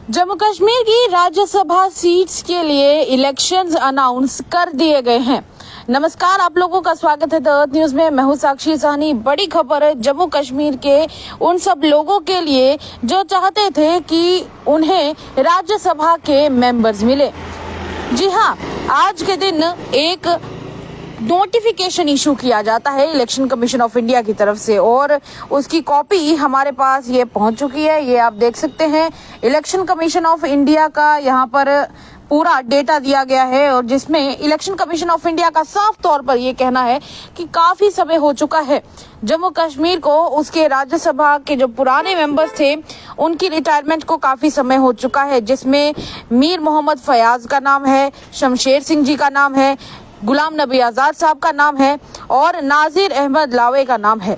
जम्मू कश्मीर की राज्यसभा सीट्स के लिए इलेक्शंस अनाउंस कर दिए गए हैं। नमस्कार, आप लोगों का स्वागत है द अर्थ न्यूज में। मैं हूं साक्षी साहनी। बड़ी खबर है जम्मू कश्मीर के उन सब लोगों के लिए जो चाहते थे कि उन्हें राज्यसभा के मेंबर्स मिले। जी हां, आज के दिन एक नोटिफिकेशन इशू किया जाता है इलेक्शन कमीशन ऑफ इंडिया की तरफ से और उसकी कॉपी हमारे पास ये पहुंच चुकी है। ये आप देख सकते हैं, इलेक्शन कमीशन ऑफ इंडिया का यहाँ पर पूरा डेटा दिया गया है और जिसमें इलेक्शन कमीशन ऑफ इंडिया का साफ तौर पर यह कहना है कि काफी समय हो चुका है जम्मू कश्मीर को, उसके राज्यसभा के जो पुराने मेंबर्स थे उनकी रिटायरमेंट को काफी समय हो चुका है, जिसमें मीर मोहम्मद फयाज का नाम है, शमशेर सिंह जी का नाम है, गुलाम नबी आजाद साहब का नाम है और नाजिर अहमद लावे का नाम है।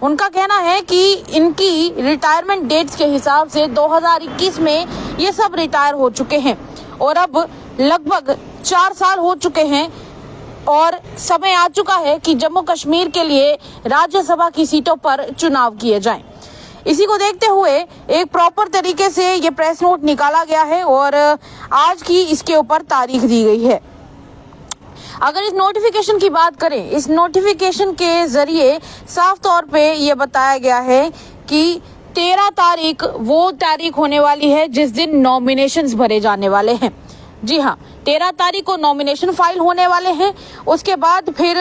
उनका कहना है कि इनकी रिटायरमेंट डेट्स के हिसाब से 2021 में ये सब रिटायर हो चुके हैं और अब लगभग 4 साल हो चुके हैं और समय आ चुका है कि जम्मू कश्मीर के लिए राज्यसभा की सीटों पर चुनाव किए जाएं। इसी को देखते हुए एक प्रॉपर तरीके से ये प्रेस नोट निकाला गया है और आज की इसके ऊपर तारीख दी गई है। अगर इस नोटिफिकेशन की बात करें, इस नोटिफिकेशन के जरिए साफ तौर पे ये बताया गया है कि 13 तारीख वो तारीख होने वाली है जिस दिन नॉमिनेशंस भरे जाने वाले हैं। जी हाँ, 13 तारीख को नॉमिनेशन फाइल होने वाले हैं। उसके बाद फिर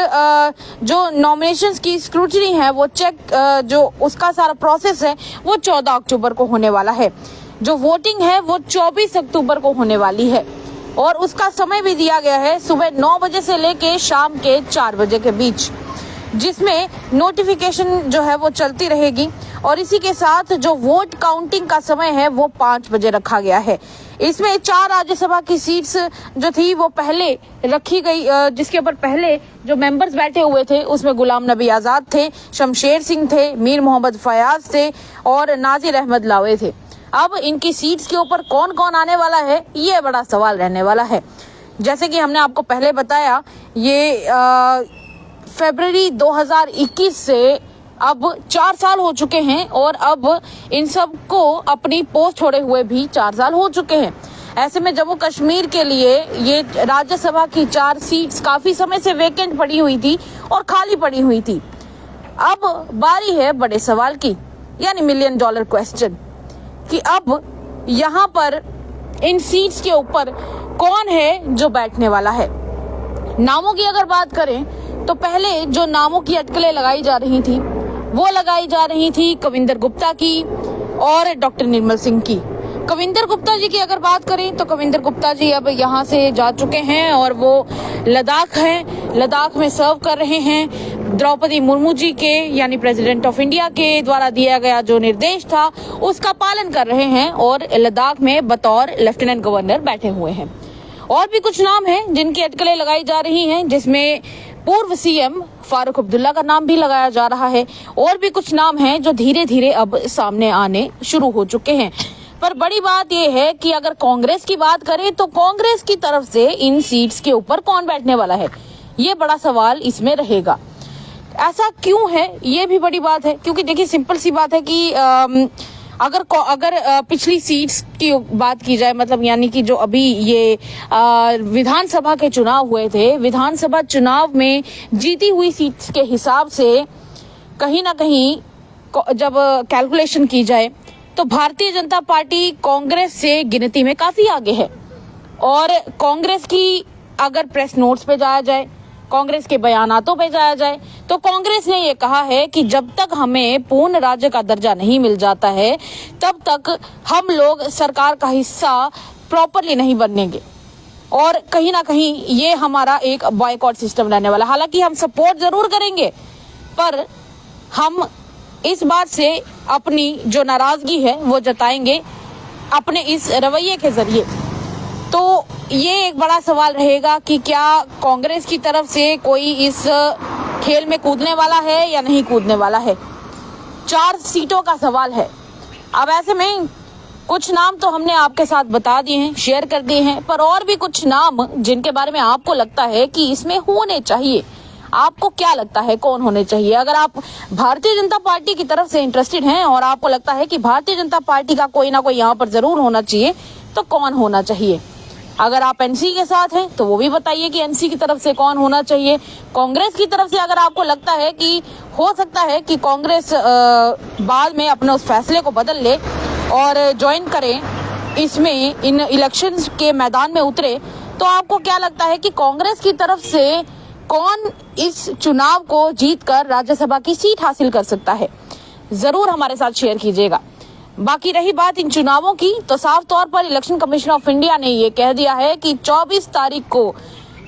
जो नॉमिनेशंस की स्क्रूटनी है वो चेक जो उसका सारा प्रोसेस है वो 14 अक्टूबर को होने वाला है। जो वोटिंग है वो 24 अक्टूबर को होने वाली है और उसका समय भी दिया गया है सुबह 9 बजे से लेके शाम के 4 बजे के बीच, जिसमें नोटिफिकेशन जो है वो चलती रहेगी और इसी के साथ जो वोट काउंटिंग का समय है वो 5 बजे रखा गया है। इसमें 4 राज्यसभा की सीट्स जो थी वो पहले रखी गई, जिसके ऊपर पहले जो मेंबर्स बैठे हुए थे उसमें गुलाम नबी आजाद थे, शमशेर सिंह थे, मीर मोहम्मद फयाज थे और नाजिर अहमद लावे थे। अब इनकी सीट्स के ऊपर कौन कौन आने वाला है ये बड़ा सवाल रहने वाला है। जैसे कि हमने आपको पहले बताया, ये फरवरी 2021 से अब 4 साल हो चुके हैं और अब इन सब को अपनी पोस्ट छोड़े हुए भी 4 साल हो चुके हैं। ऐसे में जम्मू कश्मीर के लिए ये राज्यसभा की 4 सीट्स काफी समय से वेकेंट पड़ी हुई थी और खाली पड़ी हुई थी। अब बारी है बड़े सवाल की, यानी $1 मिलियन क्वेश्चन, कि अब यहाँ पर इन सीट्स के ऊपर कौन है जो बैठने वाला है। नामों की अगर बात करें तो पहले जो नामों की अटकलें लगाई जा रही थी वो लगाई जा रही थी कविंदर गुप्ता की और डॉक्टर निर्मल सिंह की। कविंदर गुप्ता जी की अगर बात करें तो कविंदर गुप्ता जी अब यहाँ से जा चुके हैं और वो लद्दाख में सर्व कर रहे हैं। द्रौपदी मुर्मू जी के यानी प्रेसिडेंट ऑफ इंडिया के द्वारा दिया गया जो निर्देश था उसका पालन कर रहे हैं और लद्दाख में बतौर लेफ्टिनेंट गवर्नर बैठे हुए हैं। और भी कुछ नाम हैं जिनकी अटकलें लगाई जा रही हैं, जिसमें पूर्व सीएम फारूक अब्दुल्ला का नाम भी लगाया जा रहा है और भी कुछ नाम हैं जो धीरे धीरे अब सामने आने शुरू हो चुके हैं। पर बड़ी बात यह है कि अगर कांग्रेस की बात करें तो कांग्रेस की तरफ से इन सीट्स के ऊपर कौन बैठने वाला है, ये बड़ा सवाल इसमें रहेगा। ऐसा क्यों है ये भी बड़ी बात है, क्योंकि देखिए सिंपल सी बात है कि अगर पिछली सीट्स की बात की जाए, मतलब यानी कि जो अभी ये विधानसभा के चुनाव हुए थे, विधानसभा चुनाव में जीती हुई सीट्स के हिसाब से कहीं ना कहीं जब कैलकुलेशन की जाए तो भारतीय जनता पार्टी कांग्रेस से गिनती में काफी आगे है। और कांग्रेस की अगर प्रेस नोट्स पे जाया जाए, कांग्रेस के बयानातों पे जाया जाए तो कांग्रेस ने ये कहा है कि जब तक हमें पूर्ण राज्य का दर्जा नहीं मिल जाता है तब तक हम लोग सरकार का हिस्सा प्रॉपरली नहीं बनेंगे और कहीं ना कहीं ये हमारा एक बॉयकॉट सिस्टम रहने वाला। हालांकि हम सपोर्ट जरूर करेंगे पर हम इस बात से अपनी जो नाराजगी है वो जताएंगे अपने इस रवैये के जरिए। तो ये एक बड़ा सवाल रहेगा कि क्या कांग्रेस की तरफ से कोई इस खेल में कूदने वाला है या नहीं कूदने वाला है। 4 सीटों का सवाल है। अब ऐसे में कुछ नाम तो हमने आपके साथ बता दिए हैं, शेयर कर दिए हैं, पर और भी कुछ नाम जिनके बारे में आपको लगता है कि इसमें होने चाहिए, आपको क्या लगता है कौन होने चाहिए? अगर आप भारतीय जनता पार्टी की तरफ से इंटरेस्टेड हैं और आपको लगता है कि भारतीय जनता पार्टी का कोई ना कोई यहाँ पर जरूर होना चाहिए, तो कौन होना चाहिए? अगर आप एनसी के साथ हैं तो वो भी बताइए कि एनसी की तरफ से कौन होना चाहिए। कांग्रेस की तरफ से अगर आपको लगता है कि हो सकता है कि कांग्रेस बाद में अपने उस फैसले को बदल ले और ज्वाइन करें, इसमें इन इलेक्शंस के मैदान में उतरे, तो आपको क्या लगता है कि कांग्रेस की तरफ से कौन इस चुनाव को जीतकर राज्यसभा की सीट हासिल कर सकता है? जरूर हमारे साथ शेयर कीजिएगा। बाकी रही बात इन चुनावों की, तो साफ तौर पर इलेक्शन कमीशन ऑफ इंडिया ने ये कह दिया है कि 24 तारीख को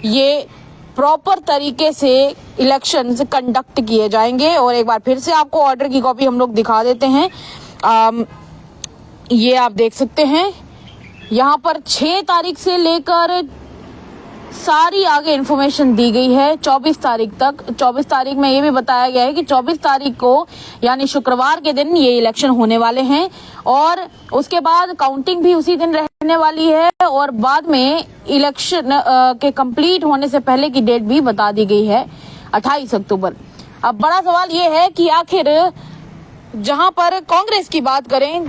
ये प्रॉपर तरीके से इलेक्शंस कंडक्ट किए जाएंगे। और एक बार फिर से आपको ऑर्डर की कॉपी हम लोग दिखा देते हैं। ये आप देख सकते हैं, यहाँ पर 6 तारीख से लेकर सारी आगे इन्फॉर्मेशन दी गई है 24 तारीख तक। 24 तारीख में ये भी बताया गया है कि 24 तारीख को यानी शुक्रवार के दिन ये इलेक्शन होने वाले हैं और उसके बाद काउंटिंग भी उसी दिन रहने वाली है और बाद में इलेक्शन के कंप्लीट होने से पहले की डेट भी बता दी गई है 28 अक्टूबर। अब बड़ा सवाल ये है कि आखिर जहां पर कांग्रेस की बात करें,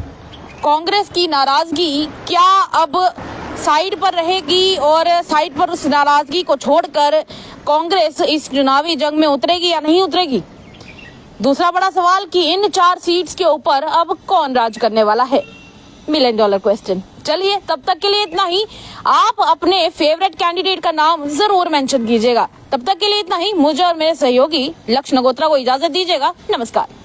कांग्रेस की नाराजगी क्या अब साइड पर रहेगी और साइड पर उस नाराजगी को छोड़कर कांग्रेस इस चुनावी जंग में उतरेगी या नहीं उतरेगी? दूसरा बड़ा सवाल कि इन 4 सीट्स के ऊपर अब कौन राज करने वाला है? $1 मिलियन क्वेश्चन। चलिए, तब तक के लिए इतना ही। आप अपने फेवरेट कैंडिडेट का नाम जरूर मेंशन कीजिएगा। तब तक के लिए इतना ही। मुझे और मेरे सहयोगी लक्ष्य नगोत्रा को इजाजत दीजिएगा। नमस्कार।